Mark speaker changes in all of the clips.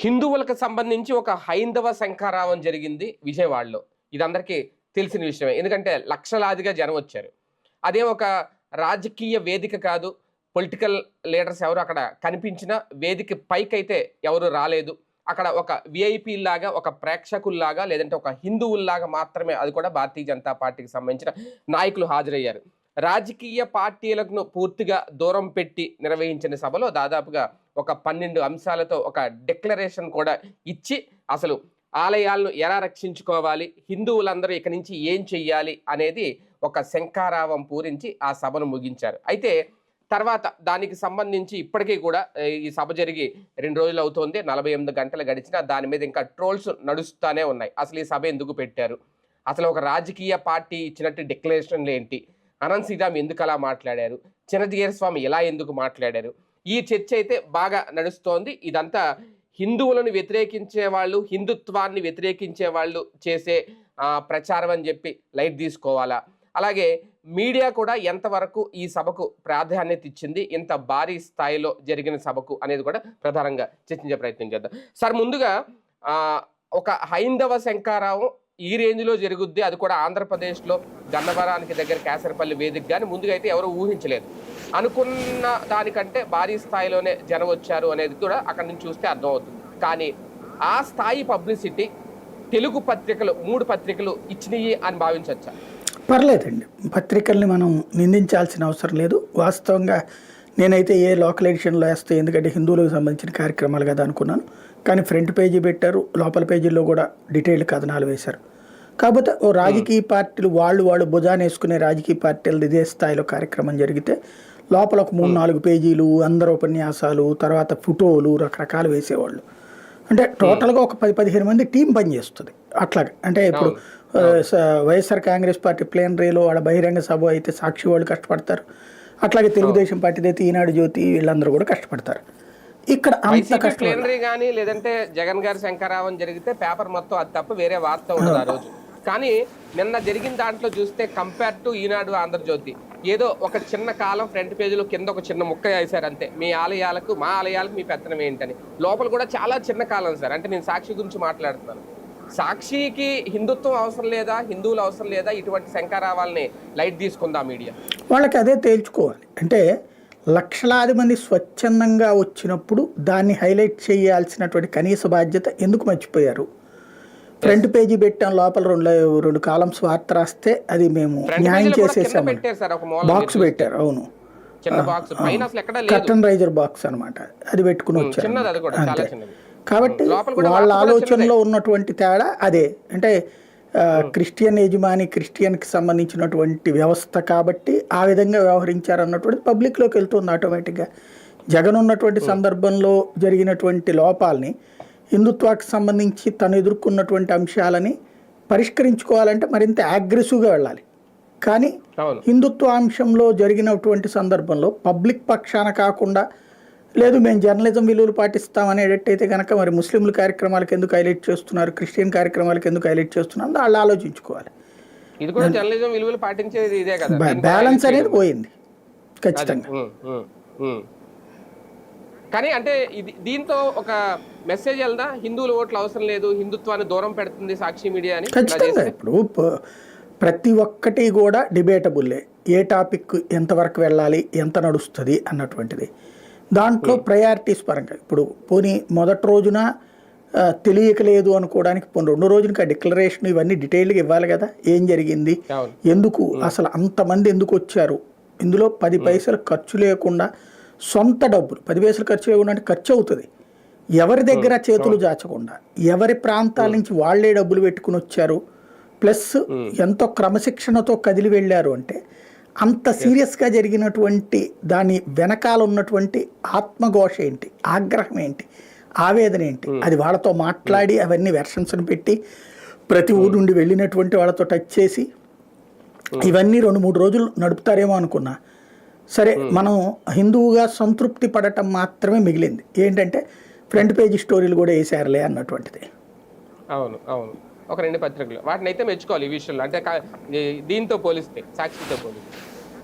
Speaker 1: హిందువులకు సంబంధించి ఒక హైందవ శంఖారావం జరిగింది విజయవాడలో. ఇది అందరికీ తెలిసిన విషయమే. ఎందుకంటే లక్షలాదిగా జనం వచ్చారు. అదే ఒక రాజకీయ వేదిక కాదు. పొలిటికల్ లీడర్స్ ఎవరు అక్కడ కనిపించిన వేదిక పైకైతే ఎవరు రాలేదు. అక్కడ ఒక విఐపీలాగా, ఒక ప్రేక్షకుల్లాగా, లేదంటే ఒక హిందువుల్లాగా మాత్రమే, అది కూడా భారతీయ జనతా పార్టీకి సంబంధించిన నాయకులు హాజరయ్యారు. రాజకీయ పార్టీలను పూర్తిగా దూరం పెట్టి నిర్వహించిన సభలో దాదాపుగా ఒక 12 అంశాలతో ఒక డిక్లరేషన్ కూడా ఇచ్చి అసలు ఆలయాలను ఎలా రక్షించుకోవాలి, హిందువులందరూ ఇక నుంచి ఏం చెయ్యాలి అనేది ఒక శంఖారావం పూరించి ఆ సభను ముగించారు. అయితే తర్వాత దానికి సంబంధించి ఇప్పటికీ కూడా ఈ సభ జరిగి 2 రోజులు అవుతోంది, 48 గంటలు గడిచినా దాని మీద ఇంకా ట్రోల్స్ నడుస్తూనే ఉన్నాయి. అసలు ఈ సభ ఎందుకు పెట్టారు, అసలు ఒక రాజకీయ పార్టీ ఇచ్చినట్టు డిక్లరేషన్లు ఏంటి, అనంత్ శ్రీరామ్ ఎందుకు అలా మాట్లాడారు, చినజీయర్ స్వామి ఎలా ఎందుకు మాట్లాడారు, ఈ చర్చ అయితే బాగా నడుస్తోంది. ఇదంతా హిందువులను వ్యతిరేకించే వాళ్ళు, హిందుత్వాన్ని వ్యతిరేకించే వాళ్ళు చేసే ప్రచారం అని చెప్పి లైట్ తీసుకోవాలా, అలాగే మీడియా కూడా ఎంతవరకు ఈ సభకు ప్రాధాన్యత ఇచ్చింది, ఇంత భారీ స్థాయిలో జరిగిన సభకు అనేది కూడా ప్రధానంగా చర్చించే ప్రయత్నం చేద్దాం. సార్, ముందుగా ఒక హైందవ శంఖారావం ఈ రేంజ్లో జరుగుద్ది, అది కూడా ఆంధ్రప్రదేశ్లో గన్నవరానికి దగ్గర కేసరపల్లి వేదిక, కానీ ముందుగా అయితే ఎవరు ఊహించలేదు. అనుకున్న దానికంటే భారీ స్థాయిలోనే జనం వచ్చారు అనేది కూడా అక్కడి నుంచి చూస్తే అర్థమవుతుంది. కానీ ఆ స్థాయి పబ్లిసిటీ తెలుగు పత్రికలు 3 పత్రికలు ఇచ్చినాయి అని భావించవచ్చా?
Speaker 2: పర్లేదండి, పత్రికల్ని మనం నిందించాల్సిన అవసరం లేదు. వాస్తవంగా నేనైతే ఏ లోకల్ ఎడిషన్లో వేస్తే, ఎందుకంటే హిందువులకు సంబంధించిన కార్యక్రమాలు కదా అనుకున్నాను. కానీ ఫ్రంట్ పేజీ పెట్టారు, లోపల పేజీల్లో కూడా డీటెయిల్డ్ కథనాలు వేశారు. కాకపోతే ఓ రాజకీయ పార్టీలు వాళ్ళు భుజాన్ని వేసుకునే రాజకీయ పార్టీలు ఇదే స్థాయిలో కార్యక్రమం జరిగితే లోపల ఒక 3-4 పేజీలు, అందరు ఉపన్యాసాలు, తర్వాత ఫోటోలు రకరకాలు వేసేవాళ్ళు. అంటే టోటల్గా ఒక 10-15 మంది టీం పనిచేస్తుంది అట్లాగా. అంటే ఇప్పుడు వైఎస్ఆర్ కాంగ్రెస్ పార్టీ ప్లేనరీలో వాళ్ళ బహిరంగ సభ అయితే సాక్షి వాళ్ళు కష్టపడతారు, అట్లాగే తెలుగుదేశం పార్టీ అయితే ఈనాడు జ్యోతి వీళ్ళందరూ కూడా కష్టపడతారు. ఇక్కడ అంత కష్టం
Speaker 1: కానీ లేదంటే జగన్ గారి శంకరావం జరిగితే పేపర్ మొత్తం అది తప్ప వేరే వార్త ఉండదు ఆ రోజు. కానీ నిన్న జరిగిన దాంట్లో చూస్తే కంపేర్ టు ఈనాడు, ఆంధ్రజ్యోతి, ఏదో ఒక చిన్న కాలం ఫ్రంట్ పేజీలో కింద ఒక చిన్న ముక్క వేశారు అంతే. మీ ఆలయాలకు మా ఆలయాలకు మీ పెత్తనం ఏంటని. లోపల కూడా చాలా చిన్న కాలం సార్. అంటే నేను సాక్షి గురించి మాట్లాడుతున్నాను. సాక్షికి హిందుత్వం అవసరం లేదా, హిందువులు అవసరం లేదా, ఇటువంటి శంఖారావాల్ని లైట్ తీసుకుందా మీడియా?
Speaker 2: వాళ్ళకి అదే తేల్చుకోవాలి. అంటే లక్షలాది మంది స్వచ్ఛందంగా వచ్చినప్పుడు దాన్ని హైలైట్ చేయాల్సినటువంటి కనీస బాధ్యత ఎందుకు మర్చిపోయారు? ఫ్రంట్ పేజీ పెట్టాం, లోపల 2 కాలమ్స్ వార్త రాస్తే అది మేము న్యాయం చేసేసాము. బాక్స్ పెట్టారు, అవును, కర్టన్ రైజర్ బాక్స్ అనమాట, అది పెట్టుకుని వచ్చారు. కాబట్టి వాళ్ళ ఆలోచనలో ఉన్నటువంటి తేడా అదే. అంటే క్రిస్టియన్ యజమాని, క్రిస్టియన్కి సంబంధించినటువంటి వ్యవస్థ కాబట్టి ఆ విధంగా వ్యవహరించారు అన్నటువంటి పబ్లిక్లోకి వెళ్తుంది ఆటోమేటిక్గా. జగన్ ఉన్నటువంటి సందర్భంలో జరిగినటువంటి లోపాలని, హిందుత్వానికి సంబంధించి తను ఎదుర్కొన్నటువంటి అంశాలని పరిష్కరించుకోవాలంటే మరింత అగ్రెసివ్గా వెళ్ళాలి. కానీ హిందుత్వ అంశంలో జరిగినటువంటి సందర్భంలో పబ్లిక్ పక్షాన కాకుండా, లేదు మేము జర్నలిజం విలువలు పాటిస్తాం అనేటట్టయితే కనుక మరి ముస్లింల కార్యక్రమాలకు ఎందుకు హైలైట్ చేస్తున్నారు, క్రిస్టియన్ కార్యక్రమాలకు ఎందుకు హైలైట్ చేస్తున్నారు, వాళ్ళు ఆలోచించుకోవాలి. బ్యాలెన్స్ అనేది పోయింది ఖచ్చితంగా.
Speaker 1: కానీ అంటే దీంతో ఒక మెసేజ్ వెళ్దా, హిందువుల ఓట్లు అవసరం లేదు, హిందుత్వాన్ని దూరం పెడుతుంది సాక్షి మీడియా అని?
Speaker 2: ఖచ్చితంగా. ఇప్పుడు ప్రతి ఒక్కటి కూడా డిబేటబుల్లే. ఏ టాపిక్ ఎంతవరకు వెళ్ళాలి, ఎంత నడుస్తుంది అన్నటువంటిది. దాంట్లో ప్రయారిటీస్ పరంగా ఇప్పుడు పోనీ మొదటి రోజున తెలియకలేదు అనుకోవడానికి పోనీ 2 రోజులకి ఆ డిక్లరేషన్ ఇవన్నీ డీటెయిల్గా ఇవ్వాలి కదా. ఏం జరిగింది, ఎందుకు అసలు అంతమంది ఎందుకు వచ్చారు, ఇందులో 10 పైసలు ఖర్చు లేకుండా సొంత డబ్బులు 10 పైసలు ఖర్చు లేకుండా అంటే ఖర్చు అవుతుంది, ఎవరి దగ్గర చేతులు జాచకుండా ఎవరి ప్రాంతాల నుంచి వాళ్లే డబ్బులు పెట్టుకుని వచ్చారు, ప్లస్ ఎంతో క్రమశిక్షణతో కదిలి వెళ్ళారు. అంటే అంత సీరియస్గా జరిగినటువంటి దాని వెనకాల ఉన్నటువంటి ఆత్మఘోష ఏంటి, ఆగ్రహం ఏంటి, ఆవేదన ఏంటి, అది వాళ్ళతో మాట్లాడి అవన్నీ వెర్షన్స్ని పెట్టి ప్రతి ఊరు నుండి వెళ్ళినటువంటి వాళ్ళతో టచ్ చేసి ఇవన్నీ 2-3 రోజులు నడుపుతారేమో అనుకున్నా. సరే, మనం హిందువుగా సంతృప్తి పడటం మాత్రమే మిగిలింది. ఏంటంటే ఫ్రంట్ పేజీ స్టోరీలు కూడా వేసారులే అన్నటువంటిది.
Speaker 1: అవును అవును, ఒక 2 పత్రికలు వాటిని అయితే మెచ్చుకోవాలి ఈ విషయంలో. అంటే దీంతో పోలిస్తే, సాక్షితో పోలిస్తే.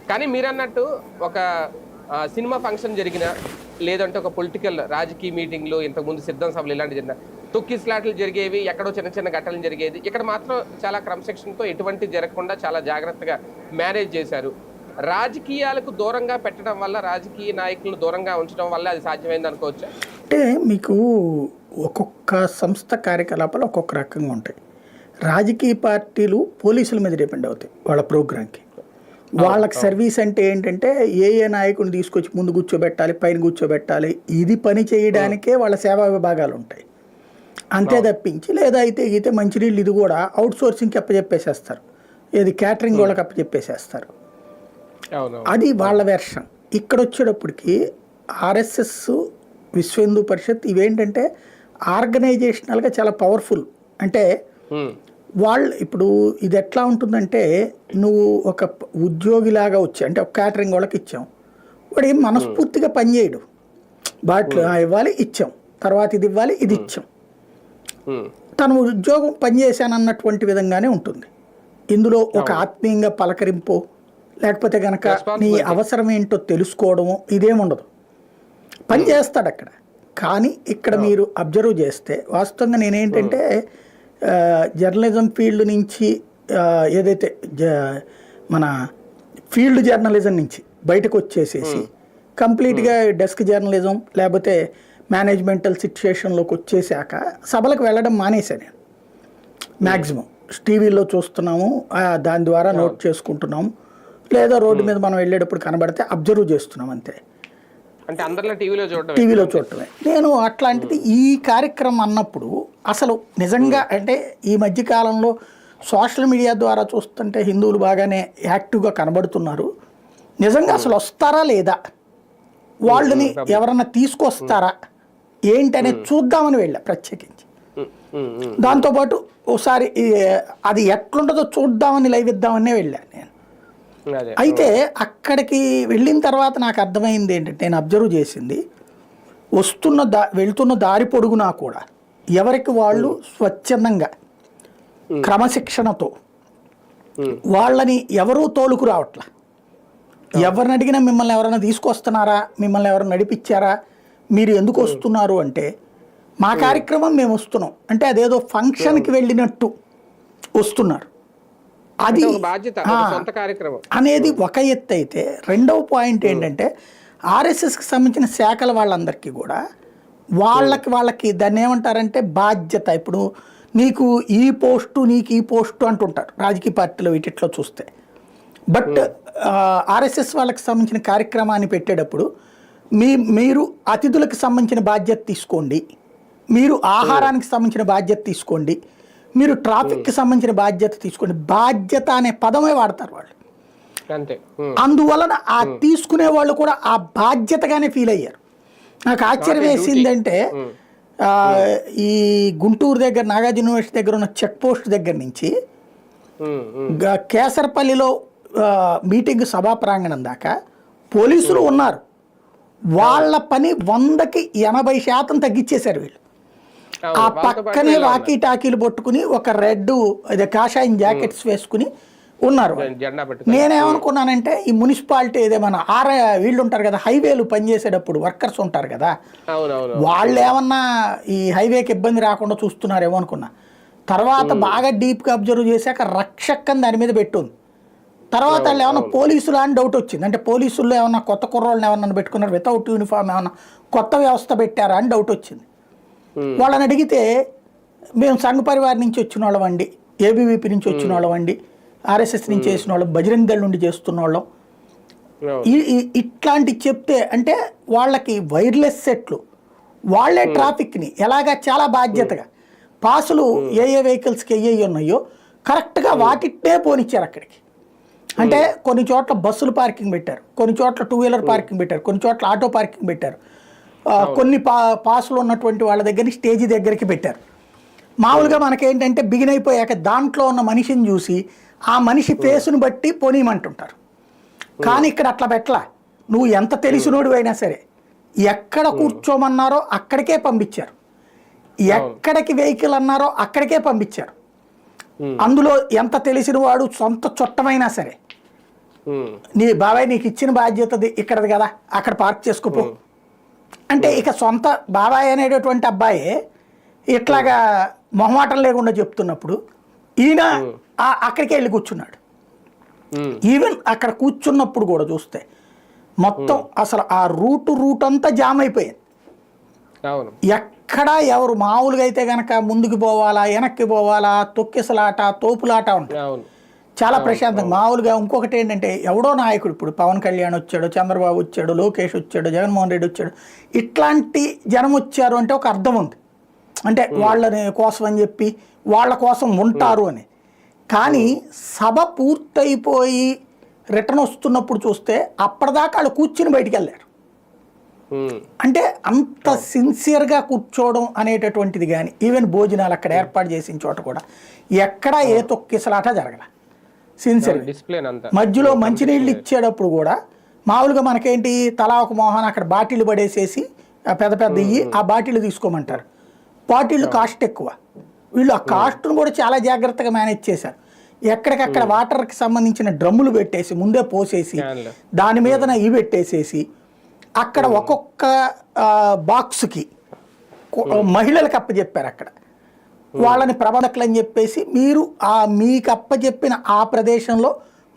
Speaker 1: కానీ మీరు అన్నట్టు ఒక సినిమా ఫంక్షన్ జరిగిన, లేదంటే ఒక పొలిటికల్ రాజకీయ మీటింగ్లు, ఇంతకుముందు సిద్ధం సభలు ఇలాంటి జరిగిన తొక్కిస్లాట్లు జరిగేవి, ఎక్కడో చిన్న చిన్న ఘటనలు జరిగేది. ఇక్కడ మాత్రం చాలా క్రమశిక్షణతో ఎటువంటి జరగకుండా చాలా జాగ్రత్తగా మేనేజ్ చేశారు. రాజకీయాలకు దూరంగా పెట్టడం వల్ల, రాజకీయ నాయకులను దూరంగా ఉంచడం వల్ల అది సాధ్యమైంది అనుకోవచ్చా?
Speaker 2: అంటే మీకు ఒక్కొక్క సంస్థ కార్యకలాపాలు ఒక్కొక్క రకంగా ఉంటాయి. రాజకీయ పార్టీలు పోలీసుల మీద డిపెండ్ అవుతాయి వాళ్ళ ప్రోగ్రాంకి. వాళ్ళకి సర్వీస్ అంటే ఏంటంటే ఏ నాయకుడిని తీసుకొచ్చి ముందు కూర్చోబెట్టాలి, పైన కూర్చోబెట్టాలి, ఇది పని చేయడానికే వాళ్ళ సేవా విభాగాలు ఉంటాయి. అంతే తప్పించి లేదా అయితే మంచినీళ్ళు ఇది కూడా అవుట్ సోర్సింగ్కి అప్పచెప్పేసేస్తారు, ఏది క్యాటరింగ్ వాళ్ళకి అప్పచెప్పేసేస్తారు. అది వాళ్ళ వెర్షన్. ఇక్కడ వచ్చేటప్పటికి ఆర్ఎస్ఎస్, విశ్వ హిందూ పరిషత్ ఇవేంటంటే ఆర్గనైజేషనల్గా చాలా పవర్ఫుల్. అంటే వాళ్ళు ఇప్పుడు ఇది ఎట్లా ఉంటుందంటే, నువ్వు ఒక ఉద్యోగిలాగా వచ్చి అంటే ఒక క్యాటరింగ్ వాళ్ళకి ఇచ్చాం, వాడు ఏం మనస్ఫూర్తిగా పనిచేయడు. బాట్లు ఇవ్వాలి ఇచ్చాం, తర్వాత ఇది ఇవ్వాలి ఇది ఇచ్చాం, తను ఉద్యోగం పనిచేశానన్నటువంటి విధంగానే ఉంటుంది. ఇందులో ఒక ఆత్మీయంగా పలకరింపు లేకపోతే కనుక నీ అవసరం ఏంటో తెలుసుకోవడము ఇదేముండదు. పని చేస్తాడు అక్కడ. కానీ ఇక్కడ మీరు అబ్జర్వ్ చేస్తే వాస్తవంగా నేనేంటంటే జర్నలిజం ఫీల్డ్ నుంచి ఏదైతే మన ఫీల్డ్ జర్నలిజం నుంచి బయటకు వచ్చేసేసి కంప్లీట్గా డెస్క్ జర్నలిజం లేకపోతే మేనేజ్మెంటల్ సిచ్యుయేషన్లోకి వచ్చేసాక సభలకు వెళ్ళడం మానేశాను నేను. మ్యాక్సిమం టీవీలో చూస్తున్నాము, దాని ద్వారా నోట్ చేసుకుంటున్నాము, లేదా రోడ్డు మీద మనం వెళ్ళేటప్పుడు కనబడితే అబ్జర్వ్ చేస్తున్నాం అంతే.
Speaker 1: అంటే అందరిలో
Speaker 2: టీవీలో చూడటమే. నేను అట్లాంటిది ఈ కార్యక్రమం అన్నప్పుడు అసలు నిజంగా అంటే ఈ మధ్యకాలంలో సోషల్ మీడియా ద్వారా చూస్తుంటే హిందువులు బాగానే యాక్టివ్గా కనబడుతున్నారు. నిజంగా అసలు వస్తారా లేదా, వాళ్ళని ఎవరన్నా తీసుకొస్తారా ఏంటనేది చూద్దామని వెళ్ళా ప్రత్యేకించి. దాంతోపాటు ఒకసారి అది ఎట్లుంటుందో చూద్దామని లైవ్ ఇద్దామనే వెళ్ళాను నేను. అయితే అక్కడికి వెళ్ళిన తర్వాత నాకు అర్థమైంది ఏంటంటే, నేను అబ్జర్వ్ చేసింది వెళ్తున్న దారి పొడుగునా కూడా ఎవరికి వాళ్ళు స్వచ్ఛందంగా క్రమశిక్షణతో వాళ్ళని ఎవరూ తోలుకు రావట్లా. ఎవరిని అడిగినా మిమ్మల్ని ఎవరైనా తీసుకొస్తున్నారా, మిమ్మల్ని ఎవరైనా నడిపించారా, మీరు ఎందుకు వస్తున్నారు అంటే మా కార్యక్రమం మేము వస్తున్నాం అంటే అదేదో ఫంక్షన్కి వెళ్ళినట్టు వస్తున్నారు. అది అనేది ఒక ఎత్తు అయితే, రెండవ పాయింట్ ఏంటంటే ఆర్ఎస్ఎస్కి సంబంధించిన శాఖల వాళ్ళందరికీ కూడా వాళ్ళకి దాన్ని ఏమంటారంటే బాధ్యత. ఇప్పుడు నీకు ఈ పోస్టు అంటుంటారు రాజకీయ పార్టీలో వీటిలో చూస్తే. బట్ ఆర్ఎస్ఎస్ వాళ్ళకి సంబంధించిన కార్యక్రమాన్ని పెట్టేటప్పుడు మీరు అతిథులకు సంబంధించిన బాధ్యత తీసుకోండి, మీరు ఆహారానికి సంబంధించిన బాధ్యత తీసుకోండి, మీరు ట్రాఫిక్కి సంబంధించిన బాధ్యత తీసుకోండి. బాధ్యత అనే పదమే వాడతారు వాళ్ళు. అందువలన ఆ తీసుకునే వాళ్ళు కూడా ఆ బాధ్యతగానే ఫీల్ అయ్యారు. నాకు ఆశ్చర్యం వేసిందంటే ఈ గుంటూరు దగ్గర నాగార్జున యూనివర్సిటీ దగ్గర ఉన్న చెక్ పోస్ట్ దగ్గర నుంచి కేసరపల్లిలో మీటింగ్ సభా ప్రాంగణం దాకా పోలీసులు ఉన్నారు. వాళ్ళ పని 100కి 80% తగ్గించేశారు వీళ్ళు. ఆ పక్కనే వాకీ టాకీలు పట్టుకుని ఒక రెడ్ కాషాయం జాకెట్స్ వేసుకుని ఉన్నారు. నేనేమనుకున్నానంటే ఈ మున్సిపాలిటీ ఏదేమన్నా వీళ్ళు ఉంటారు కదా హైవేలు పనిచేసేటప్పుడు వర్కర్స్ ఉంటారు కదా, వాళ్ళు ఏమన్నా ఈ హైవేకి ఇబ్బంది రాకుండా చూస్తున్నారేమో అనుకున్నా. తర్వాత బాగా డీప్గా అబ్జర్వ్ చేశాక రక్షక్కని దాని మీద పెట్టుంది. తర్వాత వాళ్ళు ఏమన్నా పోలీసులు అని డౌట్ వచ్చింది. అంటే పోలీసుల్లో ఏమన్నా కొత్త కుర్రోళ్ళని ఏమన్నా పెట్టుకున్నారు, వితౌట్ యూనిఫామ్ ఏమన్నా కొత్త వ్యవస్థ పెట్టారా అని డౌట్ వచ్చింది. వాళ్ళని అడిగితే మేము సంఘ పరివార్ నుంచి వచ్చిన వాళ్ళం అండి, ఏబీవీపీ నుంచి వచ్చిన వాళ్ళం అండి, ఆర్ఎస్ఎస్ నుంచి చేసిన వాళ్ళం, బజరంగ్ దళ్ నుండి చేస్తున్న వాళ్ళం, ఇట్లాంటి చెప్తే అంటే వాళ్ళకి వైర్లెస్ సెట్లు, వాళ్ళే ట్రాఫిక్ని ఎలాగా చాలా బాధ్యతగా పాసులు ఏ వెహికల్స్కి ఏ ఉన్నాయో కరెక్ట్గా వాటినే పోనిచ్చారు అక్కడికి. అంటే కొన్ని చోట్ల బస్సులు పార్కింగ్ పెట్టారు, కొన్ని చోట్ల 2 వీలర్ పార్కింగ్ పెట్టారు, కొన్ని చోట్ల ఆటో పార్కింగ్ పెట్టారు, కొన్ని పాసులు ఉన్నటువంటి వాళ్ళ దగ్గరికి స్టేజీ దగ్గరికి పెట్టారు. మామూలుగా మనకేంటంటే బిగిన్ అయిపోయాక దాంట్లో ఉన్న మనిషిని చూసి ఆ మనిషి ఫేసును బట్టి పోనీయమంటుంటారు. కానీ ఇక్కడ అట్లా పెట్టలా. నువ్వు ఎంత తెలిసినోడు అయినా సరే ఎక్కడ కూర్చోమన్నారో అక్కడికే పంపించారు, ఎక్కడికి వెహికల్ అన్నారో అక్కడికే పంపించారు. అందులో ఎంత తెలిసిన వాడు సొంత చుట్టమైనా సరే నీ బాబాయ్ నీకు ఇచ్చిన బాధ్యత ఇక్కడది కదా, అక్కడ పార్క్ చేసుకోపో, అంటే ఇక సొంత బాబాయ్ అనేటటువంటి అబ్బాయే ఇట్లాగా మొహమాటం లేకుండా చెప్తున్నప్పుడు ఈయన అక్కడికి వెళ్ళి కూర్చున్నాడు. ఈవెన్ అక్కడ కూర్చున్నప్పుడు కూడా చూస్తే మొత్తం అసలు ఆ రూట్ అంతా జామ్ అయిపోయింది. ఎక్కడా ఎవరు మామూలుగా అయితే కనుక ముందుకు పోవాలా వెనక్కి పోవాలా తొక్కిసలాట తోపులాట ఉంటుంది చాలా ప్రశాంతంగా. మామూలుగా ఇంకొకటి ఏంటంటే ఎవడో నాయకుడు, ఇప్పుడు పవన్ కళ్యాణ్ వచ్చాడు, చంద్రబాబు వచ్చాడు, లోకేష్ వచ్చాడు, జగన్మోహన్ రెడ్డి వచ్చాడు, ఇట్లాంటి జనం వచ్చారు అంటే ఒక అర్థం ఉంది, అంటే వాళ్ళని కోసం అని చెప్పి వాళ్ళ కోసం ఉంటారు అని. కానీ సభ పూర్తయిపోయి రిటర్న్ వస్తున్నప్పుడు చూస్తే అప్పటిదాకా వాళ్ళు కూర్చుని బయటికి వెళ్ళారు. అంటే అంత సిన్సియర్గా కూర్చోవడం అనేటటువంటిది కానీ ఈవెన్ భోజనాలు అక్కడ ఏర్పాటు చేసిన చోట కూడా ఎక్కడా ఏ తొక్కిసలాట జరగల. సిన్సియర్ మధ్యలో మంచినీళ్ళు ఇచ్చేటప్పుడు కూడా మామూలుగా మనకేంటి తలా ఒక మోహన్ అక్కడ బాటిల్ పడేసేసి పెద్ద పెద్ద ఇయ్యి ఆ బాటిల్ తీసుకోమంటారు. బాటిల్ కాస్ట్ ఎక్కువ, వీళ్ళు ఆ కాస్ట్ను కూడా చాలా జాగ్రత్తగా మేనేజ్ చేశారు. ఎక్కడికక్కడ వాటర్కి సంబంధించిన డ్రమ్ములు పెట్టేసి ముందే పోసేసి దాని మీదన ఇవి పెట్టేసేసి అక్కడ ఒక్కొక్క బాక్స్కి మహిళలకు అప్పచెప్పారు. అక్కడ వాళ్ళని ప్రబంధకులు అని చెప్పేసి మీరు మీకు అప్పచెప్పిన ఆ ప్రదేశంలో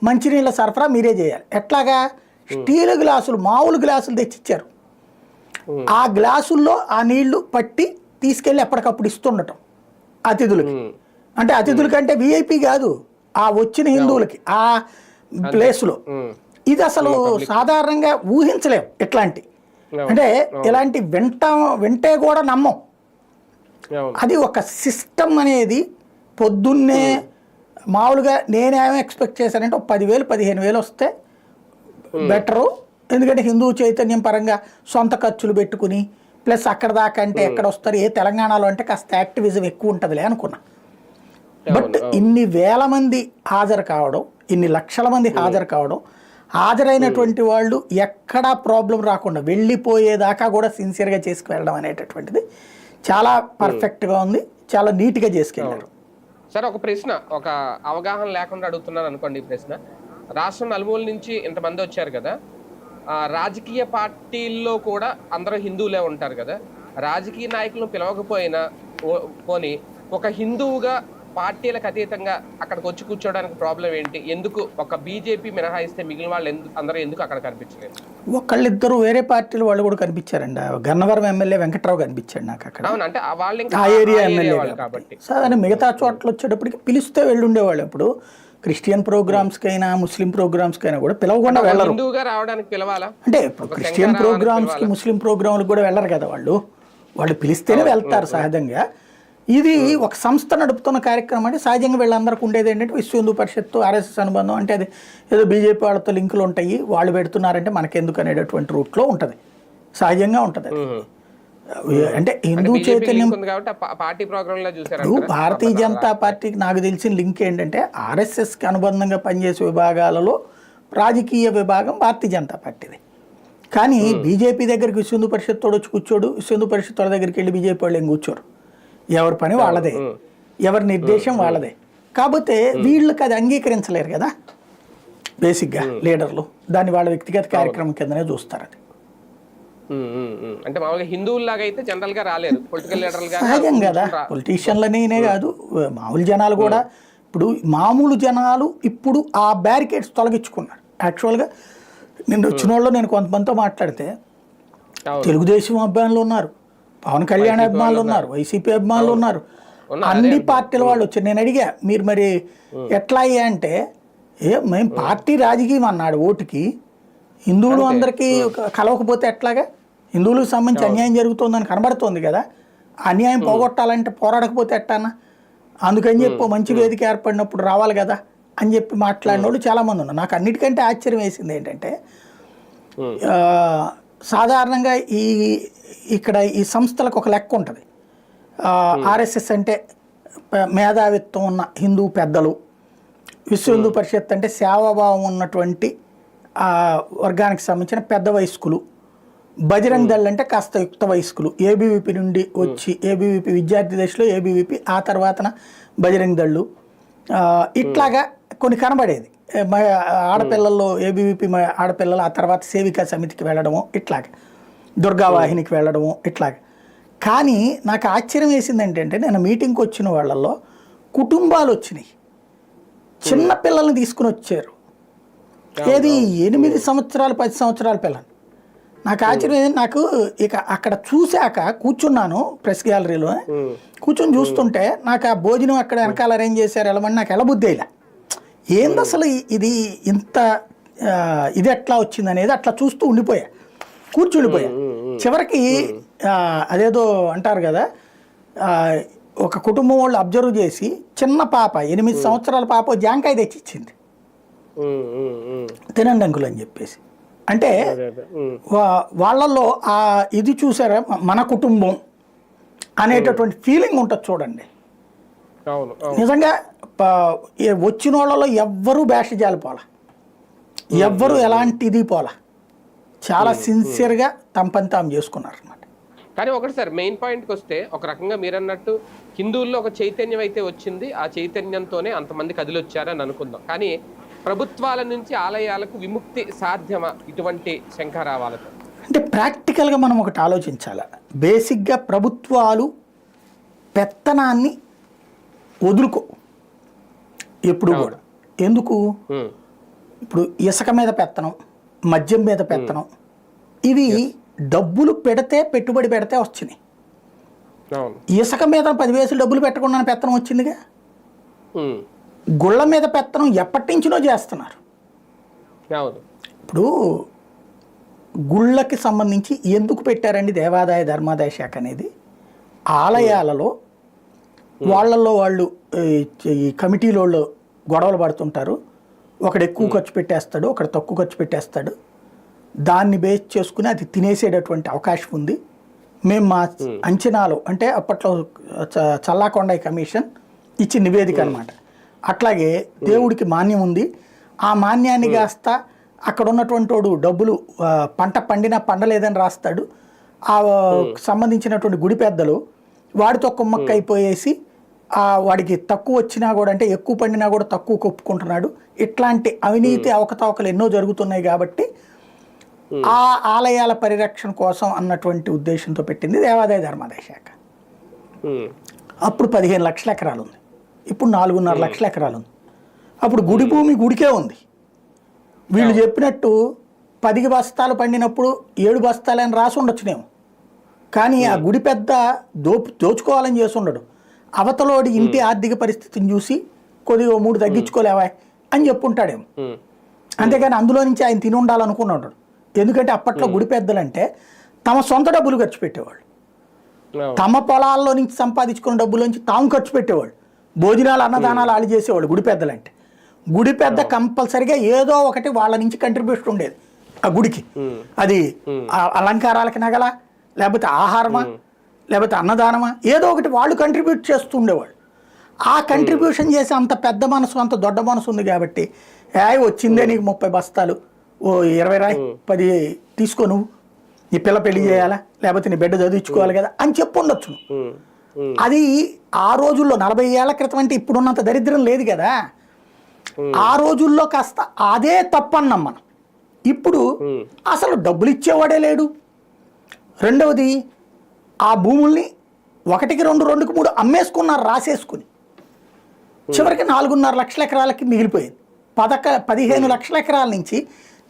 Speaker 2: మంచినీళ్ళ సరఫరా మీరే చేయాలి. ఎట్లాగా స్టీల్ గ్లాసులు మామూలు గ్లాసులు తెచ్చిచ్చారు. ఆ గ్లాసుల్లో ఆ నీళ్లు పట్టి తీసుకెళ్ళి ఎప్పటికప్పుడు ఇస్తుండటం అతిథులకి. అంటే అతిథుల కంటే విఐపి కాదు, ఆ వచ్చిన హిందువులకి ఆ ప్లేస్లో. ఇది అసలు సాధారణంగా ఊహించలేము ఇట్లాంటి, అంటే ఇలాంటి వింటే కూడా నమ్మం. అది ఒక సిస్టమ్ అనేది పొద్దున్నే మామూలుగా నేనేమో ఎక్స్పెక్ట్ చేశానంటే ఒక 10,000 15,000 వస్తే బెటరు. ఎందుకంటే హిందూ చైతన్యం పరంగా సొంత ఖర్చులు పెట్టుకుని ప్లస్ అక్కడ దాకా అంటే ఎక్కడ వస్తారు, ఏ తెలంగాణలో అంటే కాస్త యాక్టివిజం ఎక్కువ ఉంటుందిలే అనుకున్నా. బట్ ఇన్ని వేల మంది హాజరు కావడం, ఇన్ని లక్షల మంది హాజరు కావడం, హాజరైనటువంటి వాళ్ళు ఎక్కడా ప్రాబ్లం రాకుండా వెళ్ళిపోయేదాకా కూడా సిన్సియర్గా చేసుకువెళ్ళడం అనేటటువంటిది చాలా పర్ఫెక్ట్గా ఉంది, చాలా నీట్గా చేసుకెళ్ళారు.
Speaker 1: సార్ ఒక ప్రశ్న, ఒక అవగాహన లేకుండా అడుగుతున్నాను అనుకోండి. ఈ ప్రశ్న, రాష్ట్రం నలుమూల నుంచి ఇంతమంది వచ్చారు కదా, రాజకీయ పార్టీల్లో కూడా అందరూ హిందువులే ఉంటారు కదా, రాజకీయ నాయకులను పిలవకపోయినా పోని ఒక హిందువుగా పార్టీలకు అతీతంగా అక్కడికి వచ్చి కూర్చోడానికి ప్రాబ్లం ఏంటి? ఎందుకు ఒక బీజేపీ మినహాయిస్తే మిగిలిన వాళ్ళు అందరూ ఎందుకు అక్కడ కనిపించలేదు?
Speaker 2: ఒకళ్ళిద్దరు వేరే పార్టీలు వాళ్ళు కూడా కనిపించారండి. గన్నవరం ఎమ్మెల్యే వెంకట్రావు కనిపించాడు నాకు అక్కడ.
Speaker 1: అవును, అంటే వాళ్ళు
Speaker 2: ఆ ఏరియా ఎమ్మెల్యే కాబట్టి. సార్ మిగతా చోట్ల వచ్చేటప్పటికి పిలిస్తే వెళ్ళుండేవాళ్ళు. ఇప్పుడు క్రిస్టియన్ ప్రోగ్రామ్స్కి అయినా ముస్లిం ప్రోగ్రామ్స్కి అయినా కూడా పిలవకుండా వెళ్ళరు.
Speaker 1: హిందువుగా రావడానికి పిలవాలా?
Speaker 2: అంటే ఇప్పుడు క్రిస్టియన్ ప్రోగ్రామ్స్కి ముస్లిం ప్రోగ్రాంలకు కూడా వెళ్ళరు కదా వాళ్ళు, వాళ్ళు పిలిస్తేనే వెళ్తారు సహజంగా. ఇది ఒక సంస్థ నడుపుతున్న కార్యక్రమం అంటే సహజంగా వీళ్ళందరికీ ఉండేది ఏంటంటే విశ్వ హిందూ పరిషత్తు ఆర్ఎస్ఎస్ అనుబంధం, అంటే అది ఏదో బీజేపీ వాళ్ళతో లింకులు ఉంటాయి, వాళ్ళు పెడుతున్నారంటే మనకెందుకు అనేటటువంటి రూట్లో ఉంటుంది, సహజంగా ఉంటుంది. అంటే హిందూ చైతన్యం భారతీయ జనతా పార్టీకి నాకు తెలిసిన లింక్ ఏంటంటే ఆర్ఎస్ఎస్కి అనుబంధంగా పనిచేసే విభాగాలలో రాజకీయ విభాగం భారతీయ జనతా పార్టీది. కానీ బీజేపీ దగ్గరికి విశ్వ హిందూ పరిషత్ తోడు వచ్చి కూర్చోడు, విశ్వ హిందూ పరిషత్ వాళ్ళ దగ్గరికి వెళ్ళి బీజేపీ వాళ్ళు ఏం కూర్చోరు. ఎవరి పని వాళ్ళదే, ఎవరి నిర్దేశం వాళ్ళదే. కాకపోతే వీళ్ళకి అది అంగీకరించలేరు కదా బేసిక్గా లీడర్లు, దాన్ని వాళ్ళ వ్యక్తిగత కార్యక్రమం కిందనే చూస్తారు. అది
Speaker 1: అంటే మామూలుగా హిందువుల్లాగా అయితే జనరల్ గా రాలేరు, పొలిటికల్ లీడర్లుగా
Speaker 2: సహజం కదా. పొలిటీషియన్లనే కాదు, మామూలు జనాలు కూడా. ఇప్పుడు మామూలు జనాలు ఇప్పుడు ఆ బ్యారికేడ్స్ తొలగించుకున్నారు. యాక్చువల్గా నిన్న వచ్చిన వాళ్ళు నేను కొంతమందితో మాట్లాడితే తెలుగుదేశం అభిమానులు ఉన్నారు, పవన్ కళ్యాణ్ అభిమానులు ఉన్నారు, వైసీపీ అభిమానులు ఉన్నారు, అన్ని పార్టీల వాళ్ళు వచ్చారు. నేను అడిగా మీరు మరి ఎట్లా అయ్యా అంటే, మేము పార్టీ రాజకీయం అన్నాడు ఓటుకి, హిందువులు అందరికీ కలవకపోతే ఎట్లాగా, హిందువులకు సంబంధించి అన్యాయం జరుగుతుందని కనబడుతోంది కదా, అన్యాయం పోగొట్టాలంటే పోరాడకపోతే ఎట్టానా, అందుకని చెప్పి మంచి వేదిక ఏర్పడినప్పుడు రావాలి కదా అని చెప్పి మాట్లాడిన వాళ్ళు చాలామంది ఉన్నారు. నాకు అన్నిటికంటే ఆశ్చర్యం వేసింది ఏంటంటే, సాధారణంగా ఇక్కడ ఈ సంస్థలకు ఒక లెక్క ఉంటుంది. ఆర్ఎస్ఎస్ అంటే మేధావిత్వం ఉన్న హిందూ పెద్దలు, విశ్వ హిందూ పరిషత్ అంటే సేవాభావం ఉన్నటువంటి వర్గానికి సంబంధించిన పెద్ద వయస్కులు, బజరంగ్ దళ్ అంటే కాస్త యుక్త వయస్కులు, ఏబీవీపీ నుండి వచ్చి ఏబీవీపీ విద్యార్థి దశలో ఏబీవీపీ, ఆ తర్వాతన బజరంగ్ దళ్ళు, ఇట్లాగా కొన్ని కనబడేది. ఆడపిల్లల్లో ఏబీవీపీ ఆడపిల్లలు, ఆ తర్వాత సేవికా సమితికి వెళ్ళడము, ఇట్లాగా దుర్గావాహినికి వెళ్ళడము ఇట్లాగా. కానీ నాకు ఆశ్చర్యం వేసింది ఏంటంటే నేను మీటింగ్కి వచ్చిన వాళ్ళల్లో కుటుంబాలు వచ్చినాయి, చిన్న పిల్లల్ని తీసుకుని వచ్చారు. ఏది 8 సంవత్సరాలు 10 సంవత్సరాల పిల్లలు. నాకు ఆశ్చర్యం ఏంటంటే నాకు ఇక అక్కడ చూశాక కూర్చున్నాను ప్రెస్ గ్యాలరీలో కూర్చొని చూస్తుంటే నాకు ఆ భోజనం అక్కడ వెనకాల అరేంజ్ చేశారు వెళ్ళమని నాకు ఎలబుద్ధి ఇలా ఏంది అసలు ఇది ఇంత ఇది ఎట్లా వచ్చింది అనేది అట్లా చూస్తూ ఉండిపోయా, కూర్చుండిపోయా. చివరికి అదేదో అంటారు కదా, ఒక కుటుంబం వాళ్ళు అబ్జర్వ్ చేసి చిన్న పాప 8 సంవత్సరాల పాప జాంకాయ తెచ్చిచ్చింది తినండి అంకుల్ అని చెప్పేసి. అంటే వాళ్ళల్లో ఆ ఇది చూసారా మన కుటుంబం అనేటటువంటి ఫీలింగ్ ఉంటుంది చూడండి. నిజంగా వచ్చిన వాళ్ళలో ఎవ్వరూ భేషజాలు పోలా, ఎవ్వరూ ఎలాంటిది పోలా, చాలా సిన్సియర్గా తమ పని తాము చేసుకున్నారు అనమాట.
Speaker 1: కానీ ఒకటి సార్ మెయిన్ పాయింట్కి వస్తే ఒక రకంగా మీరు అన్నట్టు హిందువుల్లో ఒక చైతన్యం అయితే వచ్చింది, ఆ చైతన్యంతోనే అంతమంది కదిలొచ్చారని అనుకుందాం. కానీ ప్రభుత్వాల నుంచి ఆలయాలకు విముక్తి సాధ్యమా ఇటువంటి శంఖారావాలతో?
Speaker 2: అంటే ప్రాక్టికల్గా మనం ఒకటి ఆలోచించాలి. బేసిక్గా ప్రభుత్వాలు పెత్తనాన్ని వదులుకో ఎప్పుడు కూడా. ఎందుకు? ఇప్పుడు ఇసుక మీద పెత్తనం, మద్యం మీద పెత్తనం, ఇవి డబ్బులు పెడితే పెట్టుబడి పెడితే వచ్చినాయి. ఇసుక మీద 10 పైసలు డబ్బులు పెట్టకుండా పెత్తనం వచ్చిందిగా. గుళ్ళ మీద పెత్తనం ఎప్పటి నుంచినో చేస్తున్నారు. ఇప్పుడు గుళ్ళకి సంబంధించి ఎందుకు పెట్టారండి దేవాదాయ ధర్మాదాయ శాఖ అనేది? ఆలయాలలో వాళ్ళల్లో వాళ్ళు ఈ కమిటీలో వాళ్ళు గొడవలు పడుతుంటారు. ఒకడు ఎక్కువ ఖర్చు పెట్టేస్తాడు, ఒకడు తక్కువ ఖర్చు పెట్టేస్తాడు. దాన్ని బేస్ చేసుకుని అది తినేసేటటువంటి అవకాశం ఉంది. మేము మా అంచనాలు అంటే అప్పట్లో చల్లాకొండ కమిషన్ ఇచ్చిన నివేదిక అనమాట. అట్లాగే దేవుడికి మాన్యం ఉంది, ఆ మాన్యాన్ని కాస్త అక్కడ ఉన్నటువంటి వాడు డబ్బులు పంట పండినా పండలేదని రాస్తాడు. ఆ సంబంధించినటువంటి గుడి పెద్దలు వాడితో కుమ్మక్క అయిపోయేసి వాడికి తక్కువ వచ్చినా కూడా అంటే ఎక్కువ పండినా కూడా తక్కువ కొప్పుకుంటున్నాడు. ఇట్లాంటి అవినీతి అవకతవకలు ఎన్నో జరుగుతున్నాయి కాబట్టి ఆ ఆలయాల పరిరక్షణ కోసం అన్నటువంటి ఉద్దేశంతో పెట్టింది దేవాదాయ ధర్మాదాయ శాఖ. అప్పుడు 15 లక్షల ఎకరాలు ఉంది, ఇప్పుడు 4.5 లక్షల ఎకరాలు ఉంది. అప్పుడు గుడి భూమి గుడికే ఉంది. వీళ్ళు చెప్పినట్టు 10 బస్తాలు పండినప్పుడు 7 బస్తాలని రాసి ఉండొచ్చునేమో, కానీ ఆ గుడి పెద్ద దోచుకోవాలని చేసి ఉండడు. అవతలోడి ఇంటి ఆర్థిక పరిస్థితిని చూసి కొద్దిగా 3 తగ్గించుకోలేవా అని చెప్పుంటాడేమో, అంతేగాని అందులో నుంచి ఆయన తిని ఉండాలనుకున్నాడు. ఎందుకంటే అప్పట్లో గుడి పెద్దలంటే తమ సొంత డబ్బులు ఖర్చు పెట్టేవాళ్ళు, తమ పొలాల్లో నుంచి సంపాదించుకున్న డబ్బులోంచి తాము ఖర్చు పెట్టేవాళ్ళు. భోజనాలు అన్నదానాలు వాళ్ళు చేసేవాళ్ళు గుడి పెద్దలంటే. గుడి పెద్ద కంపల్సరిగా ఏదో ఒకటి వాళ్ళ నుంచి కంట్రిబ్యూషన్ ఉండేది ఆ గుడికి. అది అలంకారాలకి నగల, లేకపోతే ఆహారమా, లేకపోతే అన్నదానమా, ఏదో ఒకటి వాళ్ళు కంట్రిబ్యూట్ చేస్తూ ఉండేవాళ్ళు. ఆ కంట్రిబ్యూషన్ చేసి అంత పెద్ద మనసు అంత దొడ్డ మనసు ఉంది కాబట్టి వచ్చిందే నీకు 30 బస్తాలు, ఓ 20 రాయి 10 తీసుకో, నువ్వు నీ పిల్ల పెళ్లి చేయాలా, లేకపోతే నీ బిడ్డ చదివించుకోవాలి కదా అని చెప్పు ఉండొచ్చు. అది ఆ రోజుల్లో 40 ఏళ్ల క్రితం అంటే ఇప్పుడున్నంత దరిద్రం లేదు కదా. ఆ రోజుల్లో కాస్త అదే తప్పన్నాం మనం. ఇప్పుడు అసలు డబ్బులు ఇచ్చేవాడే లేడు. రెండవది ఆ భూముల్ని 1కి 2, 2కి 3 అమ్మేసుకున్నారు రాసేసుకుని. చివరికి 4.5 లక్షల ఎకరాలకి మిగిలిపోయింది. 15 లక్షల ఎకరాల నుంచి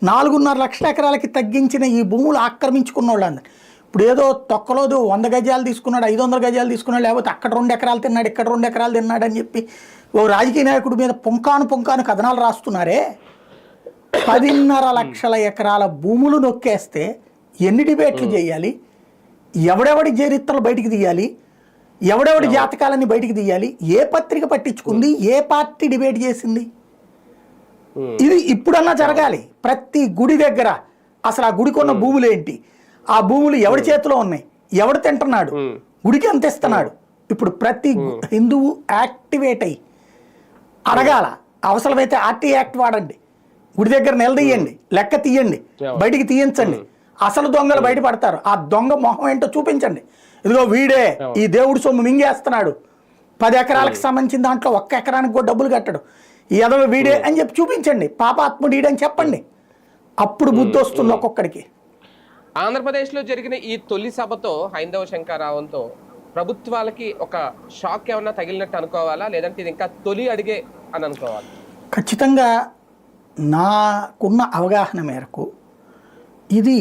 Speaker 2: 4.5 లక్షల ఎకరాలకి తగ్గించిన ఈ భూములు ఆక్రమించుకున్న వాళ్ళందరూ ఇప్పుడు ఏదో తొక్కలోదు 100 గజాలు తీసుకున్నాడు, 500 గజాలు తీసుకున్నాడు, లేకపోతే అక్కడ 2 ఎకరాలు తిన్నాడు, ఇక్కడ 2 ఎకరాలు తిన్నాడు అని చెప్పి ఓ రాజకీయ నాయకుడి మీద పుంకాను కథనాలు రాస్తున్నారే. 10.5 లక్షల ఎకరాల భూములు నొక్కేస్తే ఎన్ని డిబేట్లు చేయాలి, ఎవడెవడి చరిత్రలు బయటికి తీయాలి, ఎవడెవడి జాతకాలని బయటికి తీయాలి, ఏ పత్రిక పట్టించుకుంది, ఏ పార్టీ డిబేట్ చేసింది? ఇది ఇప్పుడన్నా జరగాలి. ప్రతి గుడి దగ్గర అసలు ఆ గుడికి ఉన్న భూములు ఏంటి, ఆ భూములు ఎవడి చేతిలో ఉన్నాయి, ఎవడు తింటున్నాడు, గుడికి ఎంత ఇస్తున్నాడు. ఇప్పుడు ప్రతి హిందువు యాక్టివేట్ అయ్యి అడగాల. అవసరమైతే ఆర్టీ యాక్ట్ వాడండి, గుడి దగ్గర నిలదీయండి, లెక్క తీయండి, బయటికి తీయించండి. అసలు దొంగలు బయటపడతారు. ఆ దొంగ మొహం ఏంటో చూపించండి. ఇదిగో వీడే ఈ దేవుడి సొమ్ము మింగేస్తున్నాడు, 10 ఎకరాలకు సంబంధించిన దాంట్లో 1 ఎకరానికి కూడా డబ్బులు కట్టడు, ఈ ఎదవ వీడే అని చెప్పి చూపించండి. పాపాత్ముడు ఈడని చెప్పండి. అప్పుడు బుద్ధి వస్తుంది ఒక్కొక్కడికి.
Speaker 1: ఆంధ్రప్రదేశ్లో జరిగిన ఈ తొలి సభతో హైందవ శంకరావంతో ప్రభుత్వాలకి ఒక షాక్ ఏమన్నా తగిలినట్టు అనుకోవాలా, లేదంటే ఇది ఇంకా తొలి అడిగే అని అనుకోవాలి?
Speaker 2: ఖచ్చితంగా నాకున్న అవగాహన మేరకు ఇది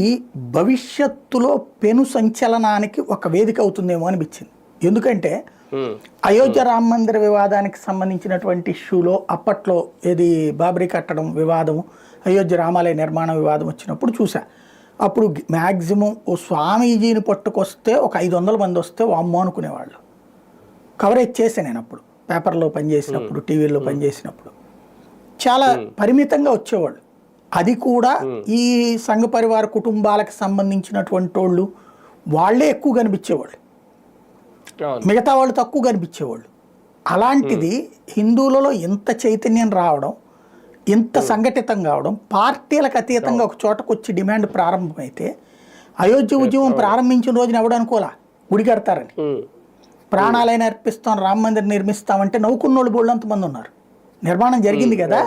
Speaker 2: భవిష్యత్తులో పెను సంచలనానికి ఒక వేదిక అవుతుందేమో అనిపించింది. ఎందుకంటే అయోధ్య రామ మందిర వివాదానికి సంబంధించినటువంటి ఇష్యూలో అప్పట్లో ఏది బాబ్రీ కట్టడం వివాదం, అయోధ్య రామాలయ నిర్మాణ వివాదం వచ్చినప్పుడు చూసా. అప్పుడు మ్యాక్సిమం ఓ స్వామీజీని పట్టుకొస్తే ఒక 500 మంది వస్తే వామ్మో అనుకునేవాళ్ళు. కవరేజ్ చేశాను నేను అప్పుడు, పేపర్లో పనిచేసినప్పుడు, టీవీలో పనిచేసినప్పుడు చాలా పరిమితంగా వచ్చేవాళ్ళు. అది కూడా ఈ సంఘ పరివార కుటుంబాలకు సంబంధించినటువంటి వాళ్ళు వాళ్ళే ఎక్కువ కనిపించేవాళ్ళు, మిగతా వాళ్ళు తక్కువ కనిపించేవాళ్ళు. అలాంటిది హిందువులలో ఇంత చైతన్యం రావడం, ఇంత సంఘటితం కావడం, పార్టీలకు అతీతంగా ఒక చోటకు వచ్చి డిమాండ్ ప్రారంభమైతే, అయోధ్య ఉద్యమం ప్రారంభించిన రోజున ఎవడు అనుకోలా గుడి కడతారని, ప్రాణాలైనా అర్పిస్తాం రామ మందిరం నిర్మిస్తామంటే నవ్వుకున్నోళ్ళు బోళ్ళంతమంది ఉన్నారు. నిర్మాణం జరిగింది కదా.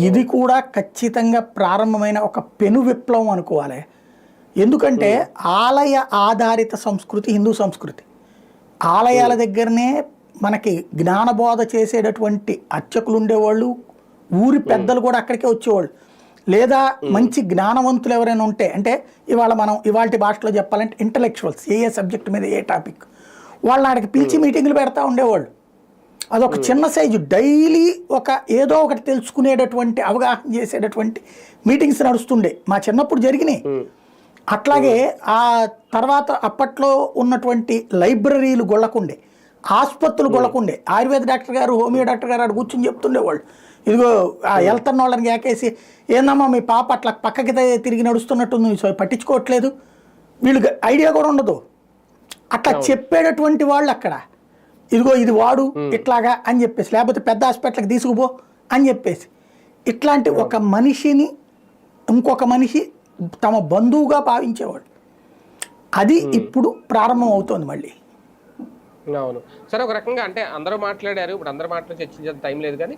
Speaker 2: ఇది కూడా ఖచ్చితంగా ప్రారంభమైన ఒక పెను విప్లవం అనుకోవాలి. ఎందుకంటే ఆలయ ఆధారిత సంస్కృతి హిందూ సంస్కృతి. ఆలయాల దగ్గరనే మనకి జ్ఞానబోధ చేసేటటువంటి అర్చకులు ఉండేవాళ్ళు, ఊరి పెద్దలు కూడా అక్కడికే వచ్చేవాళ్ళు. లేదా మంచి జ్ఞానవంతులు ఎవరైనా ఉంటే, అంటే ఇవాళ భాషలో చెప్పాలంటే ఇంటలెక్చువల్స్, ఏ సబ్జెక్ట్ మీద ఏ టాపిక్, వాళ్ళని ఆడికి పిలిచి మీటింగ్లు పెడతా ఉండేవాళ్ళు. అదొక చిన్న సైజు, డైలీ ఏదో ఒకటి తెలుసుకునేటటువంటి, అవగాహన చేసేటటువంటి మీటింగ్స్ నడుస్తుండే. మా చిన్నప్పుడు జరిగినాయి. అట్లాగే ఆ తర్వాత అప్పట్లో ఉన్నటువంటి లైబ్రరీలు గొళ్ళకుండే, ఆసుపత్రులు గొళ్ళకుండే. ఆయుర్వేద డాక్టర్ గారు, హోమియో డాక్టర్ గారు అక్కడ కూర్చుని చెప్తుండేవాళ్ళు. ఇదిగో ఆ వెళ్తున్న వాళ్ళని ఏకేసి, ఏందమ్మా మీ పాప అట్లా పక్కకి తిరిగి నడుస్తున్నట్టుంది, పట్టించుకోవట్లేదు, వీళ్ళకి ఐడియా కూడా ఉండదు. అట్లా చెప్పేటటువంటి వాళ్ళు అక్కడ, ఇదిగో ఇది వాడు ఇట్లాగా అని చెప్పేసి, లేకపోతే పెద్ద హాస్పిటల్కి తీసుకుపో అని చెప్పేసి, ఇట్లాంటి ఒక మనిషిని ఇంకొక మనిషి తమ బంధువుగా భావించేవాడు. అది ఇప్పుడు ప్రారంభం అవుతోంది మళ్ళీ.
Speaker 1: అవును సరే, ఒక రకంగా అంటే అందరూ మాట్లాడారు, ఇప్పుడు అందరూ మాట్లాడి చర్చించే టైం లేదు. కానీ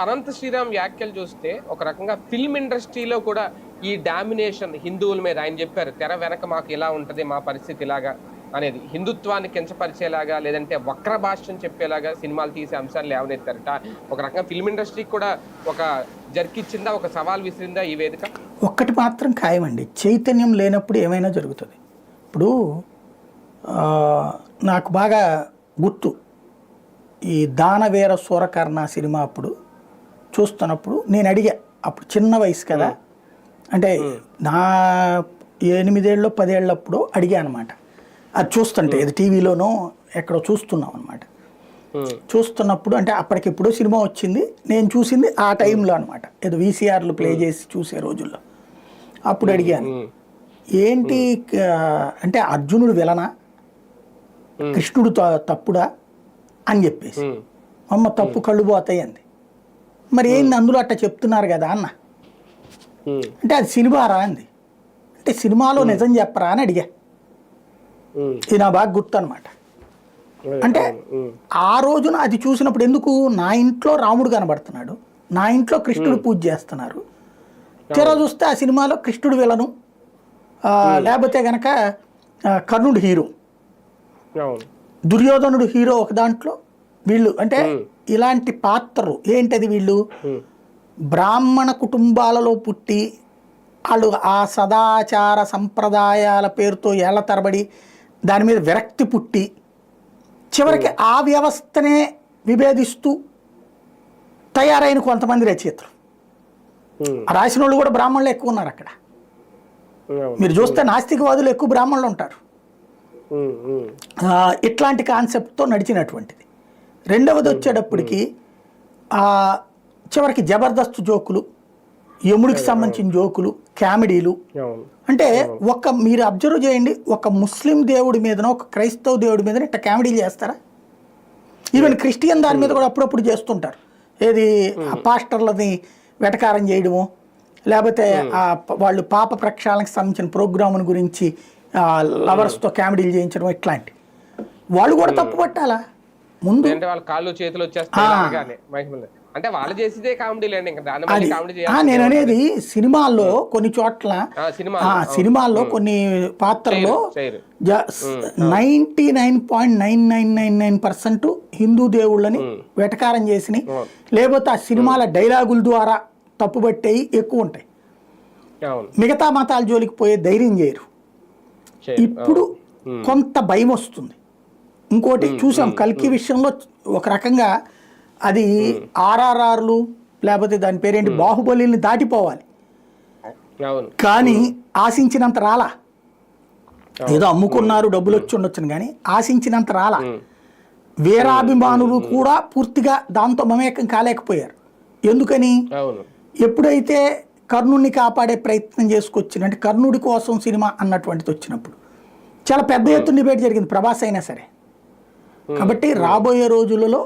Speaker 1: అనంత శ్రీరామ్ వ్యాఖ్యలు చూస్తే ఒక రకంగా ఫిల్మ్ ఇండస్ట్రీలో కూడా ఈ డామినేషన్ హిందువుల మీద, ఆయన చెప్పారు తెర వెనక మాకు ఇలా ఉంటుంది, మా పరిస్థితి ఇలాగా అనేది, హిందుత్వాన్ని కించపరిచేలాగా లేదంటే వక్ర భాష్యం చెప్పేలాగా సినిమాలు తీసే అంశాలు లేవనెత్తారట. ఒక రకంగా ఫిల్మ్ ఇండస్ట్రీకి కూడా ఒక జరికిచ్చిందా, ఒక సవాల్ విసిరిందా ఈ వేదిక?
Speaker 2: ఒక్కటి మాత్రం ఖాయమండి, చైతన్యం లేనప్పుడు ఏమైనా జరుగుతుంది. ఇప్పుడు నాకు బాగా గుర్తు, ఈ దానవీర సూరకర్ణ సినిమా అప్పుడు చూస్తున్నప్పుడు నేను అడిగా, అప్పుడు చిన్న వయసు కదా, అంటే నా 8 ఏళ్ళలో 10 ఏళ్ళప్పుడు అడిగా అనమాట. అది చూస్తుంటే ఇది టీవీలోనో ఎక్కడో చూస్తున్నాం అనమాట. చూస్తున్నప్పుడు అంటే అప్పటికిప్పుడు సినిమా వచ్చింది, నేను చూసింది ఆ టైంలో అనమాట, ఏదో వీసీఆర్లు ప్లే చేసి చూసే రోజుల్లో. అప్పుడు అడిగాను, ఏంటి అంటే అర్జునుడు విలనా, కృష్ణుడు తప్పుడా అని చెప్పేసి, అమ్మ తప్పు కళ్ళు పోతాయి అంది. మరి ఏంది అందులో అట్లా చెప్తున్నారు కదా అన్న, అంటే అది సినిమారా అంది. అంటే సినిమాలో నిజం చెప్పరా అని అడిగా. ఇది నా బాగా గుర్తు అనమాట. అంటే ఆ రోజున అది చూసినప్పుడు, ఎందుకు నా ఇంట్లో రాముడు కనబడుతున్నాడు, నా ఇంట్లో కృష్ణుడు పూజ చేస్తున్నారు, తీరా చూస్తే ఆ సినిమాలో కృష్ణుడు విలను, లేకపోతే గనక కర్ణుడు హీరో, దుర్యోధనుడు హీరో ఒక దాంట్లో. వీళ్ళు అంటే ఇలాంటి పాత్రలు ఏంటది, వీళ్ళు బ్రాహ్మణ కుటుంబాలలో పుట్టి వాళ్ళు ఆ సదాచార సంప్రదాయాల పేరుతో ఏళ్ల తరబడి దాని మీద విరక్తి పుట్టి చివరికి ఆ వ్యవస్థనే విభేదిస్తూ తయారైన కొంతమంది రచయితలు, రాసిన వాళ్ళు కూడా బ్రాహ్మణులు ఎక్కువ ఉన్నారు అక్కడ. మీరు చూస్తే నాస్తికవాదులు ఎక్కువ బ్రాహ్మణులు ఉంటారు. ఇట్లాంటి కాన్సెప్ట్తో నడిచినటువంటిది. రెండవది వచ్చేటప్పటికి చివరికి జబర్దస్త్ జోకులు, యముడికి సంబంధించిన జోకులు, కామెడీలు. అంటే మీరు అబ్జర్వ్ చేయండి, ఒక ముస్లిం దేవుడి మీదనో ఒక క్రైస్తవ దేవుడి మీద ఇట్లా కామెడీలు చేస్తారా? ఈవెన్ క్రిస్టియన్ దాని మీద కూడా అప్పుడప్పుడు చేస్తుంటారు. ఏది పాస్టర్లని వెటకారం చేయడము, లేకపోతే వాళ్ళు పాప ప్రక్షాళనకు సంబంధించిన ప్రోగ్రాముల గురించి లవర్స్తో కామెడీలు చేయించడం, ఇట్లాంటి వాళ్ళు కూడా తప్పు పట్టాలా ముందు?
Speaker 1: వాళ్ళ కాళ్ళు చేతులు వచ్చేస్తాయి. అంటే వాళ్ళు చేసేదే కామెడీ లేండి, ఇంకా దాన్ని మళ్ళీ
Speaker 2: అది
Speaker 1: కామెడీ
Speaker 2: నేను
Speaker 1: చేయాలి.
Speaker 2: అనేది సినిమాల్లో కొన్ని చోట్ల
Speaker 1: సినిమా
Speaker 2: సినిమాల్లో కొన్ని పాత్రల్లో
Speaker 1: చేయరు.
Speaker 2: 99.9999% హిందూ దేవుళ్ళని వెటకారం చేసినాయి, లేకపోతే ఆ సినిమాల డైలాగుల ద్వారా తప్పుబట్టేవి ఎక్కువ ఉంటాయి.
Speaker 1: అవును,
Speaker 2: మిగతా మతాల జోలికి పోయే ధైర్యం చేయరు. ఇప్పుడు కొంత భయం వస్తుంది. ఇంకోటి చూసాం కల్కి విషయంలో ఒక రకంగా అది ఆర్ఆర్ఆర్లు లేకపోతే దాని పేరేంటి బాహుబలిని దాటిపోవాలి,
Speaker 1: అవును,
Speaker 2: కానీ ఆశించినంత రాలా. ఏదో అమ్ముకున్నారు, డబ్బులు వచ్చి ఉండొచ్చును, కానీ ఆశించినంత రాలా. వీరాభిమానులు కూడా పూర్తిగా దాంతో మమేకం కాలేకపోయారు. ఎందుకని?
Speaker 1: అవును,
Speaker 2: ఎప్పుడైతే కర్ణుడిని కాపాడే ప్రయత్నం చేసుకొచ్చిన, అంటే కర్ణుడి కోసం సినిమా అన్నటువంటిది వచ్చినప్పుడు చాలా పెద్ద ఎత్తున డిబేట్ జరిగింది, ప్రభాస్ అయినా సరే. కాబట్టి రాబోయే రోజులలో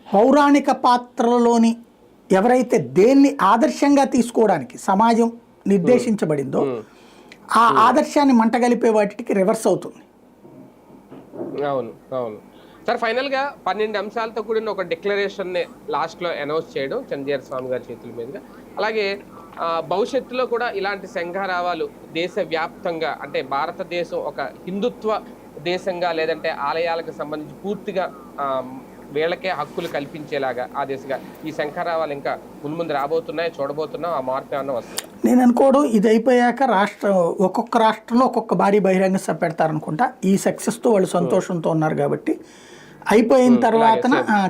Speaker 2: పౌరాణిక పాత్రలలోని ఎవరైతే దేన్ని ఆదర్శంగా తీసుకోవడానికి సమాజం నిర్దేశించబడిందో ఆ ఆదర్శాన్ని మంటగలిపే వాటికి రివర్స్ అవుతుంది.
Speaker 1: అవును, అవును. సార్, ఫైనల్గా 12 అంశాలతో కూడిన ఒక డిక్లరేషన్ని లాస్ట్లో అనౌన్స్ చేయడం చంద్రయ్య స్వామి గారి చేతుల మీదుగా, అలాగే భవిష్యత్తులో కూడా ఇలాంటి సంఘారావాలు దేశవ్యాప్తంగా, అంటే భారతదేశం ఒక హిందుత్వ దేశంగా లేదంటే ఆలయాలకు సంబంధించి పూర్తిగా వీళ్ళకే హక్కులు కల్పించేలాగా ఆ దిశగా ఈ శంఖారావాలు ఇంకా ముందు రాబోతున్నాయి, చూడబోతున్నాం. ఆ మార్పు ఏమన్నా వస్తుంది?
Speaker 2: నేను అనుకోవడం ఇది అయిపోయాక ఒక్కొక్క రాష్ట్రంలో ఒక్కొక్క భారీ బహిరంగ సభ పెడతారనుకుంటా. ఈ సక్సెస్తో వాళ్ళు సంతోషంతో ఉన్నారు కాబట్టి అయిపోయిన తర్వాత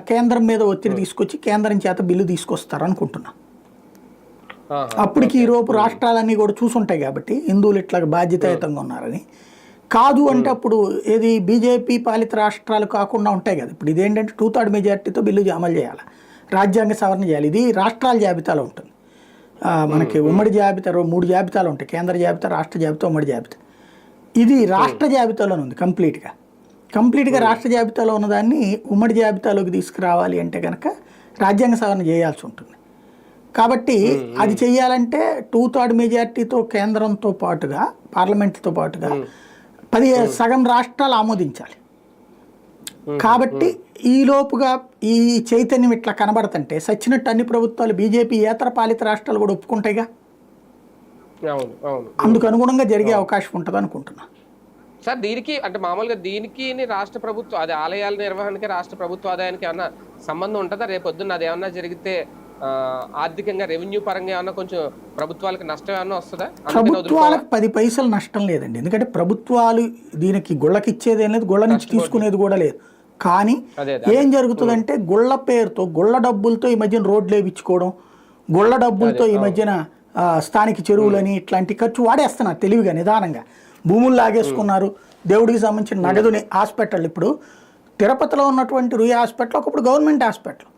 Speaker 2: కేంద్రం మీద ఒత్తిడి తీసుకొచ్చి కేంద్రం చేత బిల్లు తీసుకొస్తారు అనుకుంటున్నా. అప్పటికి ఈరోజు రాష్ట్రాలన్నీ కూడా చూసుంటాయి కాబట్టి హిందువులు ఇట్లా బాధ్యతాయుతంగా ఉన్నారని. కాదు అంటే అప్పుడు ఏది బీజేపీ పాలిత రాష్ట్రాలు కాకుండా ఉంటాయి కదా. ఇప్పుడు ఇదేంటంటే 2/3 మెజార్టీతో బిల్లు అమలు చేయాలి, రాజ్యాంగ సవరణ చేయాలి. ఇది రాష్ట్రాల జాబితాలో ఉంటుంది. మనకి ఉమ్మడి జాబితా 3 జాబితాలు ఉంటాయి, కేంద్ర జాబితా, రాష్ట్ర జాబితా, ఉమ్మడి జాబితా. ఇది రాష్ట్ర జాబితాలోనే ఉంది కంప్లీట్గా రాష్ట్ర జాబితాలో ఉన్నదాన్ని ఉమ్మడి జాబితాలోకి తీసుకురావాలి అంటే కనుక రాజ్యాంగ సవరణ చేయాల్సి ఉంటుంది. కాబట్టి అది చెయ్యాలంటే 2/3 మెజార్టీతో కేంద్రంతో పాటుగా పార్లమెంట్తో పాటుగా సగం రాష్ట్రాలు ఆమోదించాలి. కాబట్టి ఈలోపుగా ఈ చైతన్యం ఇట్లా కనబడుతుంటే సచ్చినట్టు అన్ని ప్రభుత్వాలు బీజేపీ ఏతర పాలిత రాష్ట్రాలు కూడా ఒప్పుకుంటాయిగా. అందుకు అనుగుణంగా జరిగే అవకాశం ఉంటుంది అనుకుంటున్నా.
Speaker 1: సార్, దీనికి అంటే మామూలుగా దీనికి రాష్ట్ర ప్రభుత్వం, అది ఆలయాల నిర్వహణకి రాష్ట్ర ప్రభుత్వ ఆదాయానికి ఏమన్నా సంబంధం ఉంటుందా? రేపొద్దున్న అది ఏమన్నా జరిగితే ఆర్థికంగా రెవెన్యూ పరంగా ఏమన్నా కొంచెం ప్రభుత్వాలకు నష్టం ఏమన్నా వస్తుందా?
Speaker 2: ప్రభుత్వాలకు 10 పైసలు నష్టం లేదండి, ఎందుకంటే ప్రభుత్వాలు దీనికి గుళ్ళకి ఇచ్చేది ఏం లేదు, గుళ్ళ నుంచి తీసుకునేది కూడా లేదు. కానీ ఏం జరుగుతుందంటే గుళ్ళ పేరుతో, గుళ్ళ డబ్బులతో ఈ మధ్యన రోడ్లు వేయించుకోవడం, గుళ్ళ డబ్బులతో ఈ మధ్యన స్థానిక చెరువులని ఇట్లాంటి ఖర్చు వాడేస్తున్నారు తెలివిగా, నిదానంగా. భూములు లాగేసుకున్నారు, దేవుడికి సంబంధించిన నగదుని. హాస్పిటల్ ఇప్పుడు తిరుపతిలో ఉన్నటువంటి రుయ్ హాస్పిటల్ ఒకప్పుడు గవర్నమెంట్ హాస్పిటల్,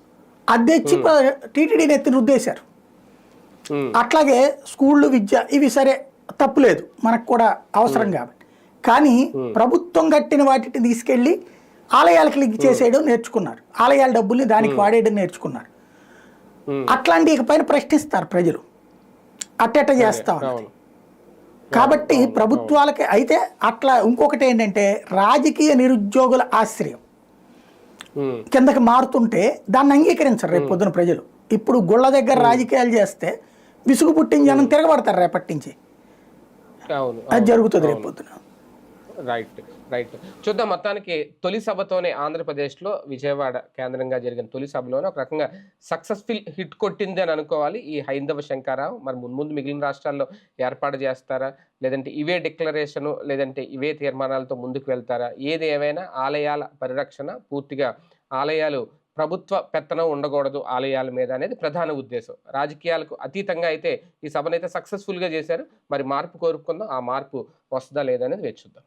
Speaker 2: అద్దెచ్చి టీటీడీని ఎత్తి రుద్దేశారు. అట్లాగే స్కూళ్ళు, విద్య ఇవి సరే తప్పులేదు, మనకు కూడా అవసరం కాబట్టి. కానీ ప్రభుత్వం కట్టిన వాటిని తీసుకెళ్ళి ఆలయాలకు లింక్ చేసేయడం నేర్చుకున్నారు, ఆలయాల డబ్బుల్ని దానికి వాడేయడం నేర్చుకున్నారు. అట్లాంటి ఇకపైన ప్రశ్నిస్తారు ప్రజలు, అట్టెట్ట చేస్తా ఉన్నారు. కాబట్టి ప్రభుత్వాలకి అయితే అట్లా. ఇంకొకటి ఏంటంటే రాజకీయ నిరుద్యోగుల ఆశ్రయం కిందకి మారుతుంటే దాన్ని అంగీకరించరు రేపు పొద్దున ప్రజలు. ఇప్పుడు గుళ్ళ దగ్గర రాజకీయాలు చేస్తే విసుగు పుట్టిన జనం తిరగబడతారు రేపటి నుంచి. అది జరుగుతుంది రేపు పొద్దున.
Speaker 1: రైట్. చూద్దాం. మొత్తానికి తొలి సభతోనే ఆంధ్రప్రదేశ్లో విజయవాడ కేంద్రంగా జరిగిన తొలి సభలోనే ఒక రకంగా సక్సెస్ఫుల్ హిట్ కొట్టింది అని అనుకోవాలి ఈ హైందవ శంఖారావం. మరి ముందు మిగిలిన రాష్ట్రాల్లో ఏర్పాటు చేస్తారా, లేదంటే ఇవే డిక్లరేషను, లేదంటే ఇవే తీర్మానాలతో ముందుకు వెళ్తారా? ఏది ఏమైనా ఆలయాల పరిరక్షణ, పూర్తిగా ఆలయాలు ప్రభుత్వ పెత్తనం ఉండకూడదు ఆలయాల మీద అనేది ప్రధాన ఉద్దేశం. రాజకీయాలకు అతీతంగా అయితే ఈ సభనైతే సక్సెస్ఫుల్గా చేశారు. మరి మార్పు కోరుకుందాం, ఆ మార్పు వస్తుందా లేదా అనేది వేచి చూద్దాం.